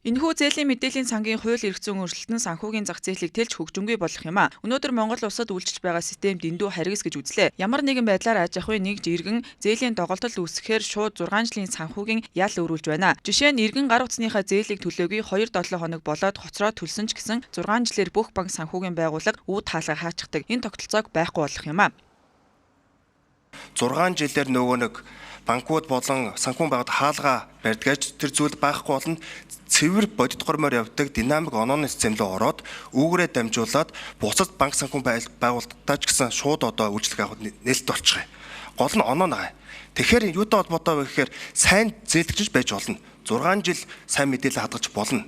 Энэхүү зээлийн мэдээллийн сангийн хууль эрх зүйн өөрчлөлт нь санхүүгийн зах зээлийг тэлж хөгжингүй болох юм а. Өнөөдөр Монгол улсад үйлчилж байгаа систем дэндүү харгас гэж үзлээ. Ямар нэгэн байдлаар аж ахуйн нэгж иргэн зээлийн доголдол үүсгэхээр шууд 6 жилийн санхүүгийн ял өрүүлж байна. Жишээ нь иргэн гар утасныхаа зээлийг төлөөгүй 2-7 хоног болоод хоцроо төлсөн ч гэсэн 6 жилээр бүх банк санхүүгийн байгууллага үүд хаалга хаачдаг. Энэ тогтолцоог байхгүй болох юм а. 6 жилээр нөгөө нэг банкуд болон санхүүгийн байгууллагад хаалга барьдгаж тэр зүйл байхгүй болно. Цэвэр бодит гормоор явдаг динамик онооны систем рүү ороод үүгээрээ дамжуулаад бусад банк санхүүгийн байгууллагатай ч гэсэн шууд одоо үйлчлэг авахд нээлттэй болчихъя. Гол нь оноо наа. Тэгэхээр юутай холбоотой вэ гэхээр сайн зээлгэж байж болно. 6 жил сайн мэдээлэл хадгалж болно.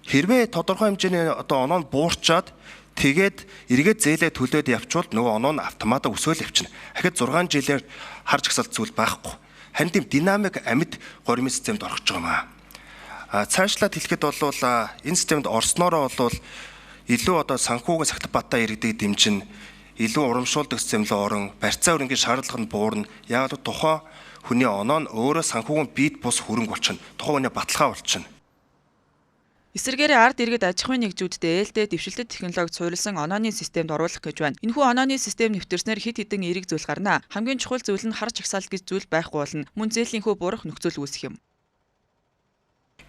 Хэрвээ тодорхой хэмжээний одоо оноо нь буурчаад тэгээд эргээд зээлээ төлөөд явчвал нөгөө оноо нь автомат өсөөл явчихна. Дахиад 6 жилээр харж гасалт зүйл байхгүй. Харин тийм динамик амьд гормын системд орох гэж байгаа юм аа. Цаашлаад хэлэхэд бол энэ системд орсноороо бол илүү одоо санхүүгийн сагтбатаа иргэдэг дэмжин, илүү урамшуулдаг систем рүү орон, барьцаа өрнгийн шаардлага нь буурна. Яг л тухайн хүний оноо нь өөрөө санхүүгийн бит бус хөрөнгө болчихно. Тухайн хүний баталгаа болчихно. Эсвэргээрээ ард иргэд аж ахуйн нэгжүүддээ ээлтэй дэвшилтэт технологи суурилсан онооны системд оруулах гэж байна. Энэхүү онооны систем нэвтэрснээр хэд хэдэн эерэг зүйл гарна. Хамгийн чухал зүйл нь харж агсаалт гэж зүйл байхгүй болно. Мөн зээлийнхөө бурах нөхцөл үүсэх юм.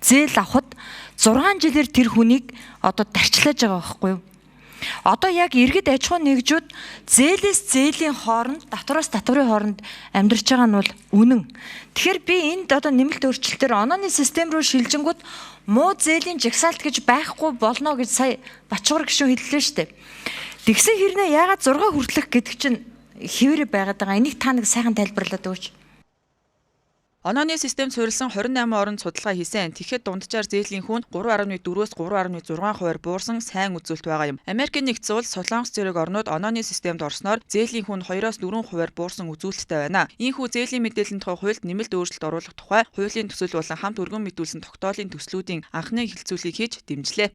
Зээл авахд 6 жилээр тэр хүнийг одоо дарчлааж байгаа байхгүй юу? Одоо яг иргэд аж ахуйн нэгжүүд зээлээс зээлийн хооронд, татвараас татварын хооронд амьдарч байгаа нь бол үнэн. Тэгэхээр би энд одоо нэмэлт өөрчлөлтөөр онооны систем рүү шилжингүүд муу зээлийн жагсаалт гэж байхгүй болно гэж сая Бачуур гишүүн хэллээ шүү дээ. Тэгсэн хэрнээ яагаад 6 хүртэлх гэдэг чинь хэвээрээ байгаад байгаа. Энийг та нэг сайхан тайлбарлаад өгөөч. Онооны систем суурилсан 28 орнд судалгаа хийсэн. Тэгэхэд дунджаар зээлийн хүн 3.4-өөс 3.6% буурсан сайн үзүүлэлт байгаа юм. Америкийн нэгдсэн улс, Солонгос зэрэг орнууд онооны системд орсноор зээлийн хүн 2-4% буурсан үзүүлэлттэй байна. Ийхүү зээлийн мэдээллийн тухай хуульд нэмэлт өөрчлөлт оруулах тухай хуулийн төсөл болон хамт өргөн мэдүүлсэн тогтоолын төслүүдийн анхны хэлэлцүүлгийг хийж дэмжлээ.